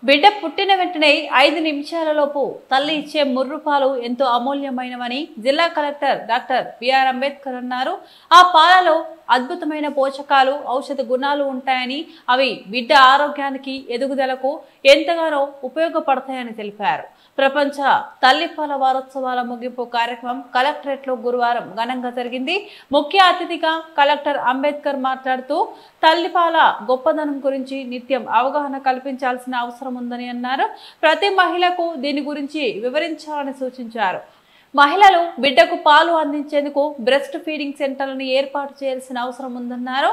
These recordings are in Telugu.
బిడ్డ పుట్టిన వెంటనే 5 నిమిషాలలోపు తల్లి ఇచ్చే ముర్రుపాలు ఎంతో అమూల్యమైనవని జిల్లా కలెక్టర్ డాక్టర్ బిఆర్ అంబేద్కర్ అన్నారు. ఆ పాలలో అద్భుతమైన పోషకాలు, ఔషధ గుణాలు ఉంటాయని, అవి బిడ్డ ఆరోగ్యానికి, ఎదుగుదలకు ఎంతగానో ఉపయోగపడతాయని తెలిపారు. ప్రపంచ తల్లిపాల వారోత్సవాల ముగింపు కార్యక్రమం కలెక్టరేట్ లో గురువారం ఘనంగా జరిగింది. ముఖ్య అతిథిగా కలెక్టర్ అంబేద్కర్ మాట్లాడుతూ తల్లిపాల గొప్పదనం గురించి నిత్యం అవగాహన కల్పించాల్సిన అవసరం ఉందని అన్నారు. ప్రతి మహిళకు దీని గురించి వివరించాలని సూచించారు. మహిళలు బిడ్డకు పాలు అందించేందుకు బ్రెస్ట్ ఫీడింగ్ సెంటర్లను ఏర్పాటు చేయాల్సిన అవసరం ఉందన్నారు.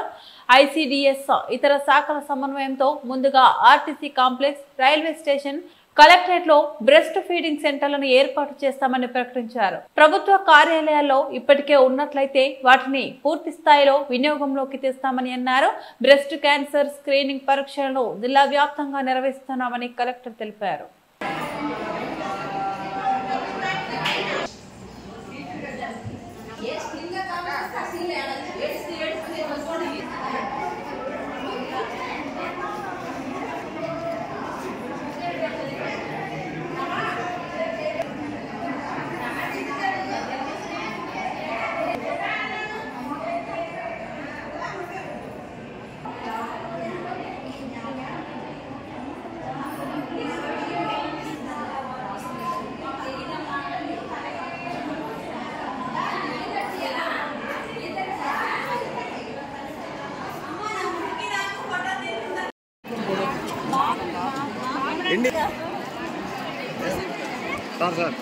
ఐసిడిఎస్ ఇతర శాఖల సమన్వయంతో ముందుగా RTC complex, railway station, collectorate లో బ్రెస్ట్ ఫీడింగ్ సెంటర్లను ఏర్పాటు చేస్తామని ప్రకటించారు. ప్రభుత్వ కార్యాలయాల్లో ఇప్పటికే ఉన్నట్లయితే వాటిని పూర్తి స్థాయిలో వినియోగంలోకి తెస్తామని అన్నారు. బ్రెస్ట్ క్యాన్సర్ స్క్రీనింగ్ పరీక్షలను జిల్లా వ్యాప్తంగా నిర్వహిస్తున్నామని కలెక్టర్ తెలిపారు. సార్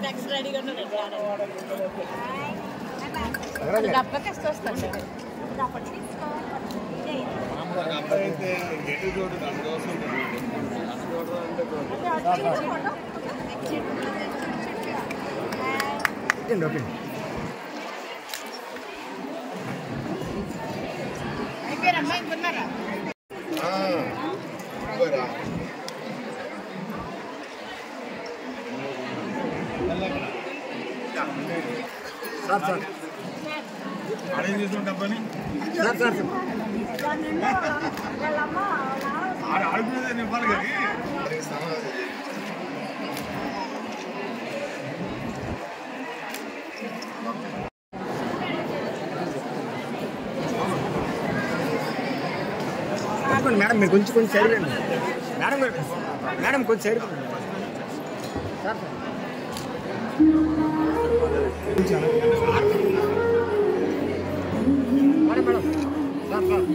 నెక్స్ట్ రెడీగా డబ్బకి వస్తాను. అయిపోయారమ్మా, ఇంకున్నారా? సార్ అరేంజ్ చేసుకుంటా పని ఆడుకునేది ఇవ్వాలి కానీ మేడం మీరు కొంచెం సైడ్ రండి మేడం. మేడం కొంచెం side sir madam sir sir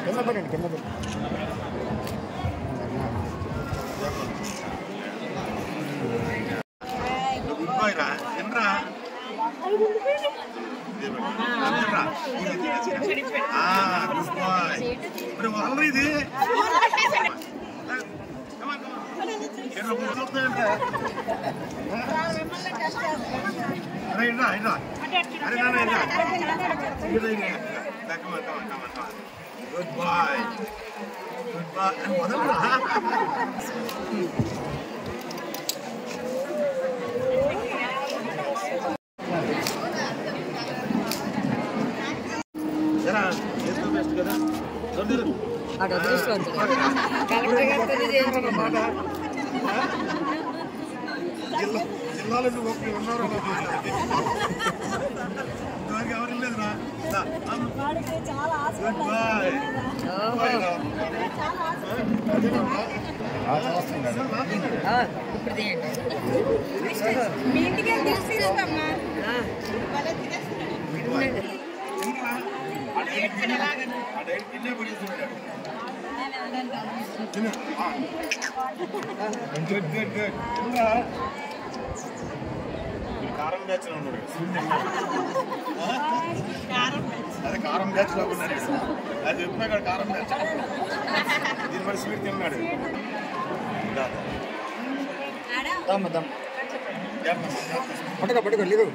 కింద పడండి, కింద పడండి. ఇది గుడ్ బాయ్, గుడ్ బాయ్. జిల్లాలో నువ్వు ఒకటి ఉన్నారు ఎవరు లేదురా. Good bye. మీ ఇంటికి తీసుకుంటామ్మా కారం బ్యాచ్ లో ఉన్నాడు అదే కారం బ్యాచ్ లో ఉన్నాడు అది చెప్పినా కాదు కారం బ్యాచ్ దీని మరి స్వీట్ తిన్నాడు పట్టుకో పట్టుకో లేదు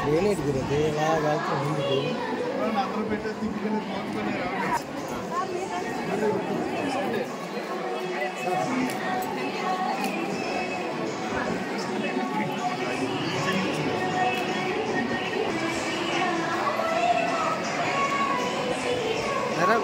గ్రేనేట్ గురించి ఎలా అందరూ పెట్టే తిప్పుకుని పోతుకొని సార్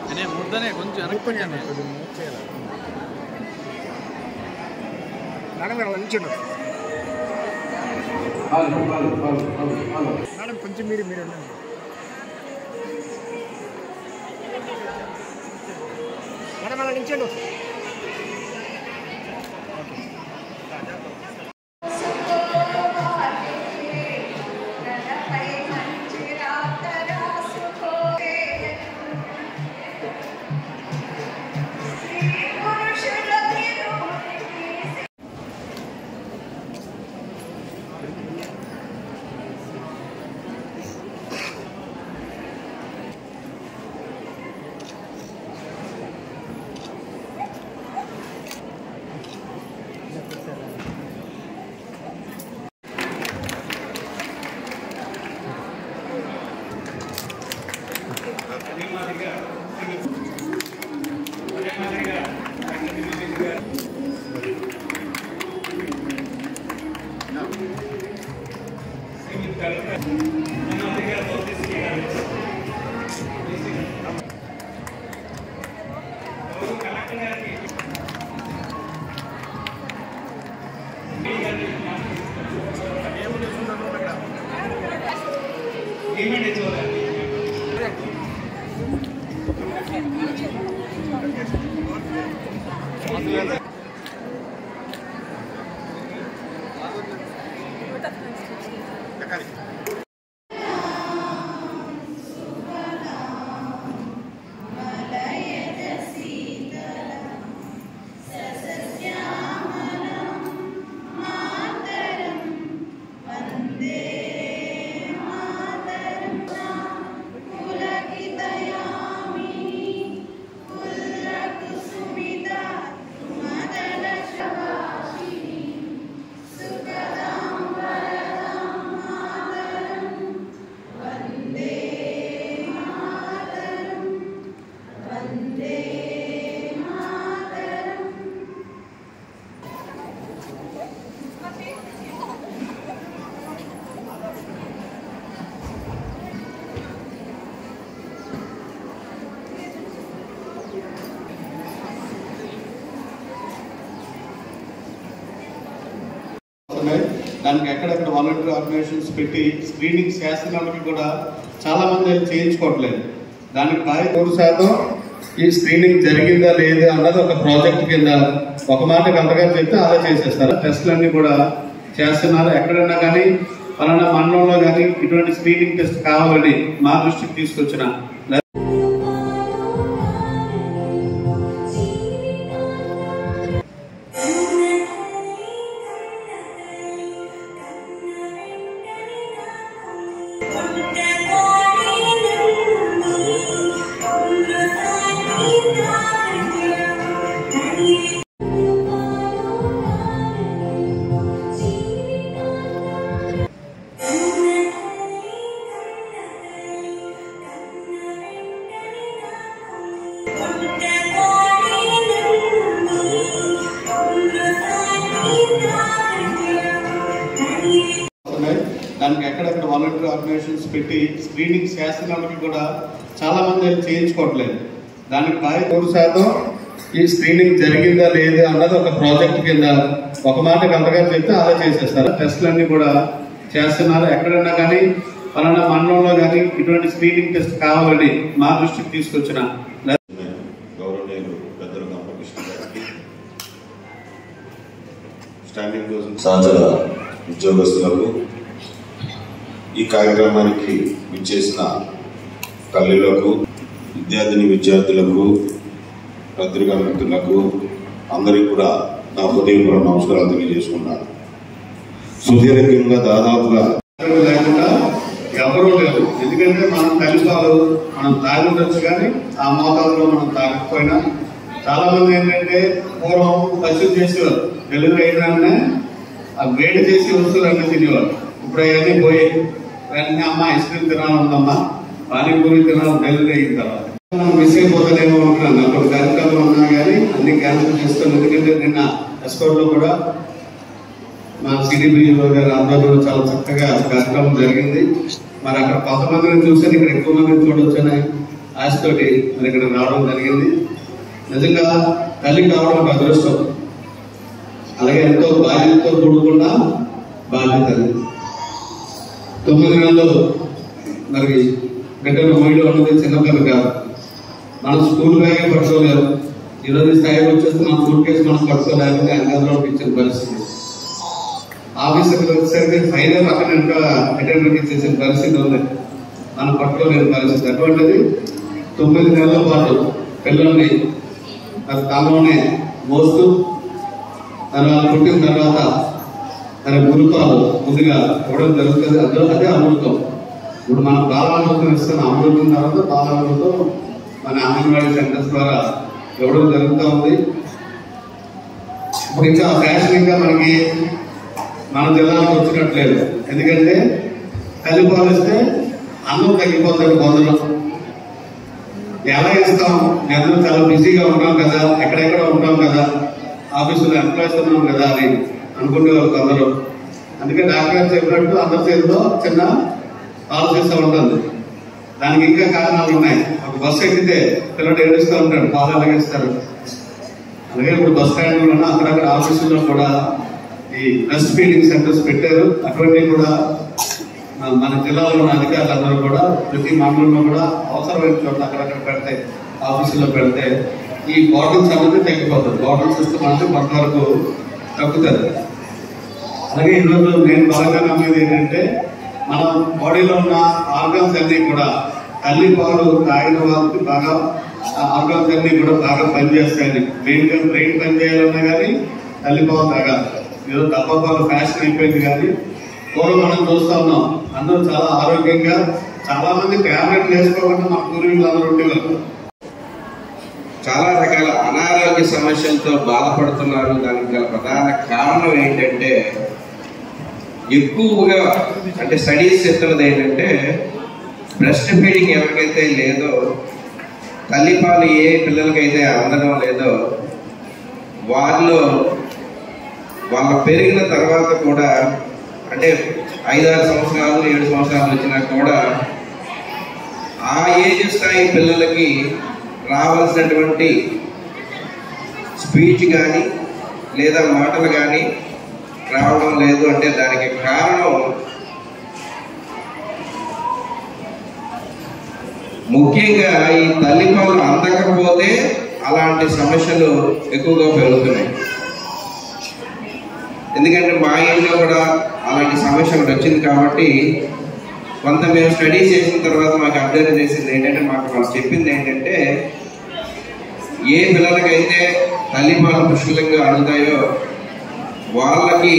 మేడం ముద్దనే కొంచెం అనుకున్నాను మేడం గారు నిల్చోండి మేడం కొంచెం మీరు ఉండండి మేడం అలా నిల్చోండి దానికి ఎక్కడెక్కడ వాలంటీర్ ఆర్గనైజేషన్స్ పెట్టి స్క్రీనింగ్ చేస్తున్నప్పటికీ కూడా చాలా మంది చేయించుకోవట్లేదు. దానికి 3% ఈ స్క్రీనింగ్ జరిగిందా లేదా అన్నది ఒక ప్రాజెక్ట్ కింద ఒక మాట గంటగా చెప్తే అలా చేసేస్తారు. టెస్టులన్నీ కూడా చేస్తున్నారు. ఎక్కడన్నా కానీ పలానా మండలంలో కానీ ఇటువంటి స్క్రీనింగ్ టెస్ట్ కావాలని మా దృష్టికి తీసుకొచ్చిన వాలంటీర్ ఆర్గనైజేషన్స్ పెట్టి స్క్రీనింగ్ చేస్తున్నప్పటికీ కూడా చాలా మంది చేయించుకోవట్లేదు. దానికి 3% ఈ స్క్రీనింగ్ జరిగిందా లేదా అన్నది ఒక ప్రాజెక్ట్ కింద ఒక మాట గంటగారు చెప్తే అలా చేసేస్తారు. టెస్టులన్నీ కూడా చేస్తున్నారు. ఎక్కడైనా కానీ పలానా మండలంలో కానీ ఇటువంటి స్క్రీనింగ్ టెస్ట్ కావాలని మా దృష్టికి తీసుకొచ్చిన గౌరవనీయులు పెద్దలు గంపకృష్ణ గారికి, స్టాండింగ్ రోజు సహచర ఉద్యోగస్తులకు, ఈ కార్యక్రమానికి విచ్చేసిన తల్లులకు, విద్యార్థులకు, పత్రికా మిత్రులకు అందరికీ కూడా నా హృదయపూర్వక నమస్కారాలు తెలియజేసుకున్నాను. సుదీర్ఘంగా దాదాపుగా లేకుండా ఎవరూ లేరు. ఎందుకంటే మనం తల్లిపాలు మనం తాగి ఉండొచ్చు కానీ ఆ మోతాదులో మనం తాగకపోయినా చాలా మంది ఏంటంటే పూర్వం పశువు చేసేవారు. డెలివరీ అయిన ఆ వేడి చేసి వస్తువులు అన్నీ తినేవారు. ఇప్పుడు అవన్నీ పోయి వెంటనే అమ్మ ఐస్ క్రీమ్ తినాలన్నమ్మా, పానీపూరి తినాలి డెలివరీ అయిన తర్వాత. మనం మిస్ అయిపోతానేమో అనుకున్నాను. అప్పుడు కార్యక్రమాలు ఉన్నా కానీ అన్ని క్యాన్సిల్ చేస్తాను. ఎందుకంటే నిన్న ఎస్కోట్ లో కూడా మా సిడిబిఓ గారు అందరూ చాలా చక్కగా కార్యక్రమం జరిగింది. మరి అక్కడ కొంతమందిని చూసాను, ఇక్కడ ఎక్కువ మందిని చూడొచ్చని ఆశతోటి మరి ఇక్కడ రావడం జరిగింది. నిజంగా తల్లి కావడం ఒక అదృష్టం. అలాగే ఎంతో బాధ్యతతో కూడుకున్న బాధ్యత. 9 నెలలు మరి బిడ్డను మొయ్యడం అనేది చిన్నపిల్ల కాదు. మనం స్కూల్ బ్యాగే పట్టుకోలేము. ఈరోజు స్థాయికి వచ్చేస్తే మన స్కూల్ కేసు మనం పట్టుకోలేకపోతే అంగంలో ఇచ్చిన పరిస్థితి. ఆఫీసర్కి వచ్చేసరికి ఫైనల్ పక్కన ఇంకా అటెండర్కి ఇచ్చేసిన పరిస్థితి ఉంది. మనం పట్టుకోలేని పరిస్థితి. అటువంటిది 9 నెలల పాటు పిల్లల్ని తనలోనే మోస్తూ తర్వాత పుట్టిన తర్వాత తన గురుపాలు ముందుగా ఇవ్వడం జరుగుతుంది. అందులో అదే అమృతం. ఇప్పుడు మనం బాలామృతం ఇస్తున్న అమృతం తర్వాత బాలామృతం మన అంగన్వాడీ సెంటర్స్ ద్వారా ఇవ్వడం జరుగుతూ ఉంది. ఇప్పుడు ఇంకా ఫ్యాషన్ ఇంకా మనకి మన జిల్లాలో వచ్చినట్లేదు. ఎందుకంటే తల్లిపాలు ఇస్తే అన్నం తగ్గిపోతాడు కొందరు. ఎలా ఇస్తాం? అందరూ చాలా బిజీగా ఉంటాం కదా, ఎక్కడెక్కడ ఉంటాం కదా, ఆఫీసులో ఎంప్లాయీస్ ఉన్నాం కదా అని అనుకునేవారు కొందరు. అందుకే డాక్టర్ గారు చెప్పినట్టు అందరి చేతిలో చిన్న ఆలోచిస్తూ ఉంటుంది. దానికి ఇంకా కారణాలు ఉన్నాయి. ఒక బస్సు ఎక్కితే పిల్లలు ఏడుస్తూ ఉంటాడు, పాలు ఎలాగేస్తారు. అలాగే ఇప్పుడు బస్ స్టాండ్లో అక్కడక్కడ ఆఫీసుల్లో కూడా ఈ బ్రెస్ట్ ఫీడింగ్ సెంటర్స్ పెట్టారు. అటువంటివి కూడా మన జిల్లాలో ఉన్న అధికారులందరూ కూడా ప్రతి మండలంలో కూడా అవసరమైన చోట అక్కడక్కడ పెడితే, ఆఫీసుల్లో పెడితే ఈ బాటిల్స్ అనేది తగ్గిపోతుంది. బాటిల్స్ ఇస్తే మనకు కొంతవరకు తగ్గుతుంది. అలాగే ఈరోజు నేను బాగా నమ్మేది ఏంటంటే మన బాడీలో ఉన్న ఆర్గాన్స్ అన్ని కూడా తల్లి పాలు తాగిన వాళ్ళకి బాగా ఆర్గాన్స్ అన్ని కూడా బాగా పనిచేస్తాయని. బ్రెయిన్ పనిచేయాలన్నా కానీ తల్లి పాలు తాగాలి. ఈరోజు డబ్బా పాలు ఫ్యాషన్ అయిపోయింది కానీ పూర్వం మనం చూస్తూ ఉన్నాం. అందరూ చాలా ఆరోగ్యంగా, చాలా మంది టాబ్లెట్లు వేసుకోకుండా మన పూర్వీకులు అందరూ ఉండేవారు. చాలా రకాల అనారోగ్య సమస్యలతో బాధపడుతున్నారు. దానికి గల ప్రధాన కారణం ఏంటంటే ఎక్కువగా అంటే స్టడీస్ చెప్తున్నది ఏంటంటే బ్రెస్ట్ ఫీడింగ్ ఎవరికైతే లేదో, తల్లిపాలు ఏ పిల్లలకైతే అందడం లేదో వాళ్ళ పెరిగిన తర్వాత కూడా అంటే 5-6 సంవత్సరాలు 7 సంవత్సరాలు వచ్చినా కూడా ఆ ఏజ్ స్థాయి పిల్లలకి రావాల్సినటువంటి స్పీచ్ కానీ లేదా మాటలు కానీ రావడం లేదు. అంటే దానికి కారణం ముఖ్యంగా ఈ తల్లిపాలు అందకపోతే అలాంటి సమస్యలు ఎక్కువగా పెరుగుతున్నాయి. ఎందుకంటే మా ఇంట్లో కూడా అలాంటి సమస్య ఒకటి వచ్చింది కాబట్టి కొంత మేము స్టడీ చేసిన తర్వాత మాకు అభ్యర్థన చేసింది ఏంటంటే, మాకు వాళ్ళు చెప్పింది ఏంటంటే ఏ పిల్లలకైతే తల్లిపాలు పుష్కలంగా అడుగుతాయో వాళ్ళకి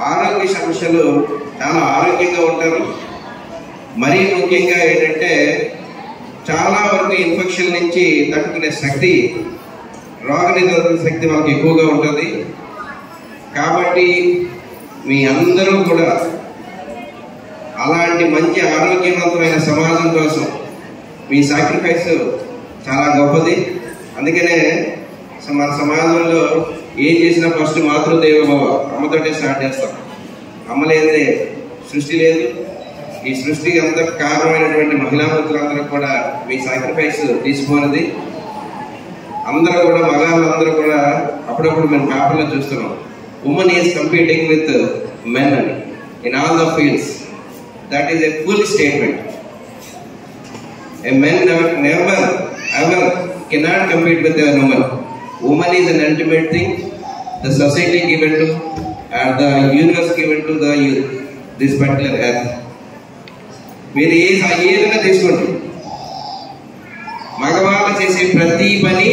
ఆరోగ్య సమస్యలు చాలా ఆరోగ్యంగా ఉంటారు. మరీ ముఖ్యంగా ఏంటంటే చాలా వరకు ఇన్ఫెక్షన్ నుంచి తట్టుకునే శక్తి, రోగనిరోధక శక్తి వాళ్ళకి ఎక్కువగా ఉంటుంది. కాబట్టి మీ అందరూ కూడా అలాంటి మంచి ఆరోగ్యవంతమైన సమాజం కోసం మీ సాక్రిఫైస్ చాలా గొప్పది. అందుకనే మన సమాజంలో ఏం చేసినా ఫస్ట్ మాతృదేవ భవ, అమ్మతోటే స్టార్ట్ చేస్తాం. అమ్మ లేదే సృష్టి లేదు, ఈ సృష్టికి అంత కారణమైనటువంటి మహిళామూర్తులందరూ కూడా మీ సాక్రిఫైస్ తీసుకోనిది. అందరూ కూడా మగాళ్ళందరూ కూడా అప్పుడప్పుడు మేము పేపర్లో చూస్తున్నాం, women is competing with men అని in all the fields. That is a full statement. A man never ever cannot compete with a woman. Woman is an ultimate thing. The society given to and the universe given to the youth. This particular earth. మీరు ఏదైనా తీసుకోండి, మగవాళ్ళు చేసే ప్రతి పని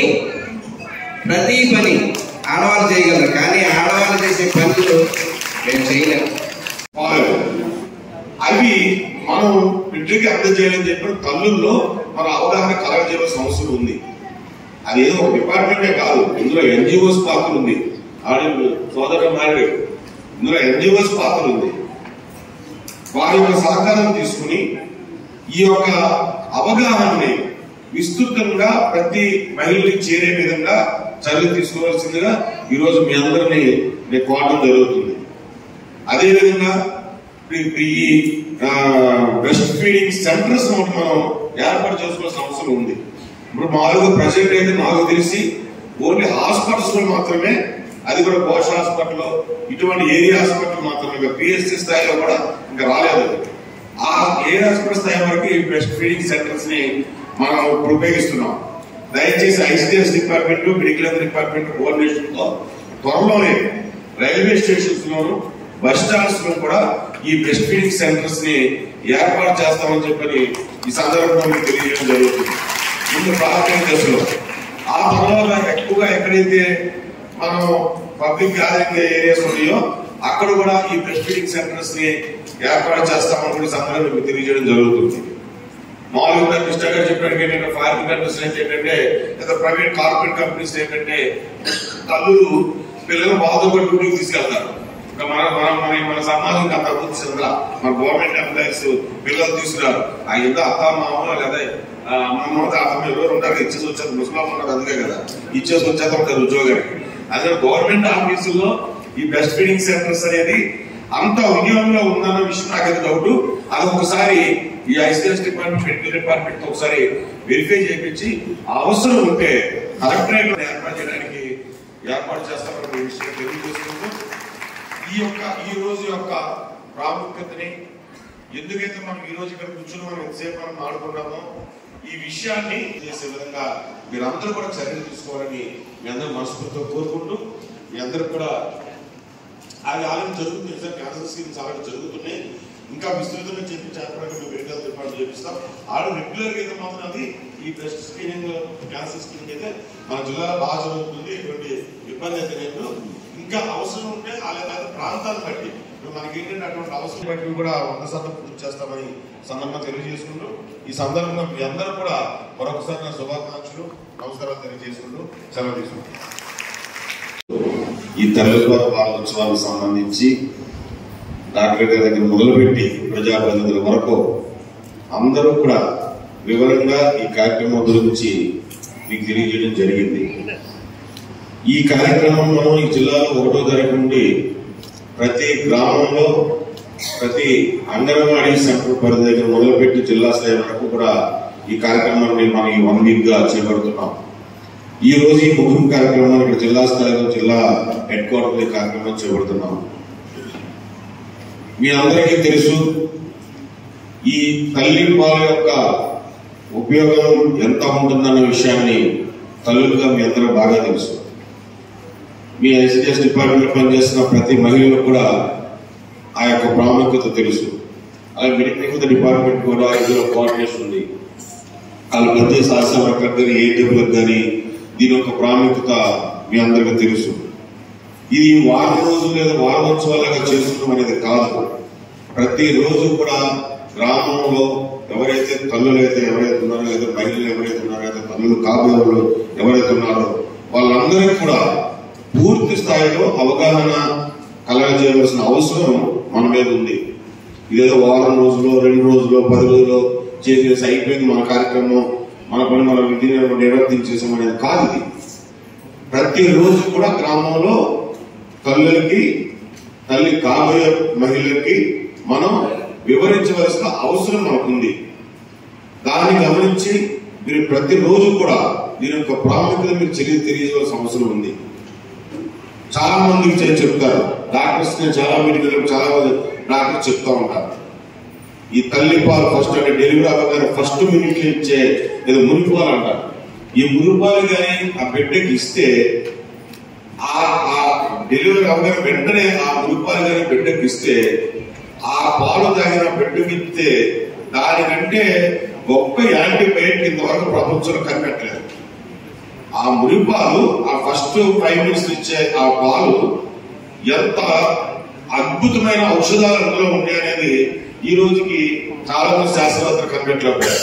ఆడవాళ్ళు చేయగలరు, కానీ ఆడవాళ్ళు చేసే పనులు మేము చేయలేము. అవి మనం బిడ్డకి అందజేయాలని చెప్పిన తల్లుల్లో మన అవగాహన కలగజేయాల్సిన అవసరం ఉంది. అది ఏదో ఒక డిపార్ట్మెంటే కాదు, ఇందులో ఎన్జిఓస్ పాత్ర ఉంది. ఆడి సోదరు మాట్లాడు, ఇందులో ఎన్జిఓస్ పాత్ర ఉంది. వారి యొక్క సహకారం తీసుకుని ఈ యొక్క అవగాహనని విస్తృతంగా ప్రతి మహిళకి చేరే విధంగా చర్యలు తీసుకోవాల్సిందిగా ఈరోజు మీ అందరినీ నేను కోరడం జరుగుతుంది. అదేవిధంగా ఈ బ్రెస్ట్ ఫీడింగ్ సెంటర్స్ మనం ఏర్పాటు చేసుకోవాల్సిన అవసరం ఉంది. ఇప్పుడు మామూలుగా ప్రజెంట్ అయితే నాకు తెలిసి ఓన్లీ హాస్పిటల్స్ లో మాత్రమే, అది కూడా పోష్ హాస్పిటల్, ఇటువంటి ఏరియా హాస్పిటల్ మాత్రమే, పిఎస్సి స్థాయిలో కూడా ఇంకా రాలేదు. ఆ ఏరియా హాస్పిటల్ స్థాయి వరకు ఈ బ్రెస్ట్ ఫీడింగ్ సెంటర్స్ ని మనం ఇప్పుడు ఉపయోగిస్తున్నాం. దయచేసి ICDS department, medical health department coordination తో త్వరలోనే రైల్వే స్టేషన్స్ లోను, బస్ స్టాండ్స్ లో కూడా ఈ బ్రెస్ట్ ఫీడింగ్ సెంటర్స్ ని ఏర్పాటు చేస్తామని చెప్పని ఈ సందర్భంగా మీకు తెలియజేయడం జరుగుతుంది. ముందు ప్రాథమిక దశలో, ఆ తర్వాత ఎక్కువగా ఎక్కడైతే మనం పబ్లిక్ గ్యాదరింగ్ ఏరియాస్ ఉన్నాయో అక్కడ కూడా ఈ బ్రెస్ట్ ఫీడింగ్ సెంటర్స్ ని ఏర్పాటు చేస్తామని కూడా సందర్భంగా మీకు తెలియజేయడం జరుగుతుంది. మామూలుగా కృష్ణ గారు చెప్పినట్టు ఏంటంటే ఫారిన్ కంట్రీస్ ఏంటంటే లేదా ప్రైవేట్ కార్పొరేట్ కంపెనీస్ ఏంటంటే తల్లులు పిల్లలు బాధతో డ్యూటీకి తీసుకెళ్తారు. మన సమాజంకి అంత అభివృద్ధి చెందా, మన గవర్నమెంట్ ఎంప్లాయీస్ పిల్లలు తీసుకురారు. ఆ ఎంత అత్త మామూలు లేదా అమ్మ తాతమ్మ ఎవరు ఉంటారు, ఇచ్చేసి వచ్చేది ముస్లాం ఉన్నారు, అందుకే కదా ఇచ్చేసి వచ్చేది ఉంటారు ఉద్యోగానికి. అదే గవర్నమెంట్ ఆఫీసుల్లో ఈ బ్రెస్ట్ ఫీడింగ్ సెంటర్స్ అనేది అంత వినియోగంలో ఉందన్న విషయం నాకైతే డౌట్. అది ఒకసారి ఈ ఐసిడిఎస్ డిపార్ట్మెంట్, మెడికల్ డిపార్ట్మెంట్ తో ఒకసారి వెరిఫై చేయించి అవసరం ఉంటే కలెక్టరేట్ ఏర్పాటు చేయడానికి ఏర్పాటు చేస్తామని విషయం తెలియజేసుకుంటూ ఈ రోజు యొక్క ప్రాముఖ్యతని, ఎందుకైతే మనం ఈ రోజు ఇక్కడ కూర్చుని మనం ఎంతసేపు మనం ఆడుకున్నామో ఈ విషయాన్ని చేసే విధంగా మీరందరూ కూడా చర్యలు తీసుకోవాలని మీ అందరూ మనస్ఫూర్తిగా కోరుకుంటూ, మీ అందరూ కూడా అది ఆలోచన జరుగుతుంది సార్. క్యాన్సర్ స్క్రీనింగ్ చాలా జరుగుతున్నాయి, ఇంకా విస్తృతంగా చెప్పి చేపడానికి మెడికల్ డిపార్ట్మెంట్ చేపిస్తాం. ఆడు రెగ్యులర్ గా అయితే మాత్రం అది ఈ బ్రెస్ట్ స్క్రీనింగ్, క్యాన్సర్ స్క్రీనింగ్ అయితే మన జిల్లాలో బాగా జరుగుతుంది, ఎటువంటి ఇబ్బంది అయితే లేదు. ఇంకా అవసరం ఉంటే అలాగే ప్రాంతాన్ని బట్టి మనకి ఏంటంటే అటువంటి అవసరం బట్టి కూడా 100% పూర్తి చేస్తామని సందర్భంగా తెలియజేసుకుంటూ, ఈ సందర్భంగా మీ అందరూ కూడా మరొకసారి నా శుభాకాంక్షలు, నమస్కారాలు తెలియజేసుకుంటూ సెలవు తీసుకుంటాం. ఈ తల్లిపాల వారోత్సవాలకు సంబంధించి డాక్టర్ గారి దగ్గర మొదలుపెట్టి ప్రజాప్రతినిధుల వరకు అందరూ కూడా వివరంగా ఈ కార్యక్రమం గురించి మీకు తెలియజేయడం జరిగింది. ఈ కార్యక్రమం మనం ఈ జిల్లాలో 1వ తారీఖు నుండి ప్రతి గ్రామంలో, ప్రతి అంగన్వాడీ సెంటర్ పరిధి దగ్గర మొదలుపెట్టి జిల్లా స్థాయి వరకు కూడా ఈ కార్యక్రమాన్ని మనం ఈ 1 వీక్ గా చేపడుతున్నాం. ఈ రోజు ఈ ముగింపు కార్యక్రమం ఇక్కడ జిల్లా స్థాయిలో, జిల్లా హెడ్ క్వార్టర్ ఈ కార్యక్రమం చేపడుతున్నాం. మీ అందరికీ తెలుసు ఈ తల్లి పాల యొక్క ఉపయోగం ఎంత ఉంటుందన్న విషయాన్ని తల్లులుగా మీ అందరూ బాగా తెలుసు. మీ ఐసిడిఎస్ డిపార్ట్మెంట్ పనిచేస్తున్న ప్రతి మహిళలకు కూడా ఆ యొక్క ప్రాముఖ్యత తెలుసు. అలాగే మెడికల్ డిపార్ట్మెంట్ కూడా ఇందులో కోఆర్డినేషన్ ఉంది. వాళ్ళు ప్రతి శాస్త్ర వర్కర్ కానీ ఏటీఎంలకు కానీ దీని యొక్క ప్రాముఖ్యత మీ అందరికీ తెలుసు. ఇది వారం రోజులు లేదా వారోత్సవాలుగా చేసుకున్నాం అనేది కాదు. ప్రతి రోజు కూడా గ్రామంలో ఎవరైతే తల్లులు అయితే ఎవరైతే ఉన్నారో, లేదా మహిళలు ఎవరైతే ఉన్నారో, లేదా తల్లులు కాబోయే ఎవరైతే ఉన్నారో వాళ్ళందరికీ కూడా పూర్తి స్థాయిలో అవగాహన కలగజేయవలసిన అవసరం మన మీద ఉంది. ఇదేదో వారం రోజులు, 2 రోజులు, 10 రోజులు చేసేసి అయిపోయింది మన కార్యక్రమం, మన పని మనం నిర్వర్తించేసాం అనేది కాదు. ఇది ప్రతి రోజు కూడా గ్రామంలో తల్లులకి, తల్లి కాబోయే మహిళలకి మనం వివరించవలసిన అవసరం మనకుంది. దాన్ని గమనించి మీరు ప్రతిరోజు కూడా దీని యొక్క ప్రాముఖ్యత మీరు తెలియజేయవలసిన అవసరం ఉంది. చాలా మందికి చెప్తారు డాక్టర్స్, చాలా మెడికల్ చాలా మంది డాక్టర్స్ చెప్తా ఉంటారు, ఈ తల్లిపాలు ఫస్ట్ అంటే డెలివరీ అవ్వగానే ఫస్ట్ మినిట్లో ఇచ్చే ఏదో మురిపాలు అంటారు. ఈ మురిపాలు కానీ ఆ బిడ్డకి ఇస్తే ఆ డెలివరీ అవ్వగానే వెంటనే ఆ మురిపాలు కానీ బిడ్డకి ఇస్తే ఆ పాలు తాగిన బిడ్డకి ఇస్తే దానికంటే గొప్ప యాంటీబయాటిక్ ఇంతవరకు ప్రపంచంలో కనిపెట్టలేదు. ఆ మురిపాలు ఆ ఫస్ట్ 5 minutes ఇచ్చే ఆ పాలు ఎంత అద్భుతమైన ఔషధాలు అందులో ఉంటాయనేది ఈ రోజుకి చాలా మంది శాస్త్రవేత్తలు కనిపెట్టలేకపోయారు.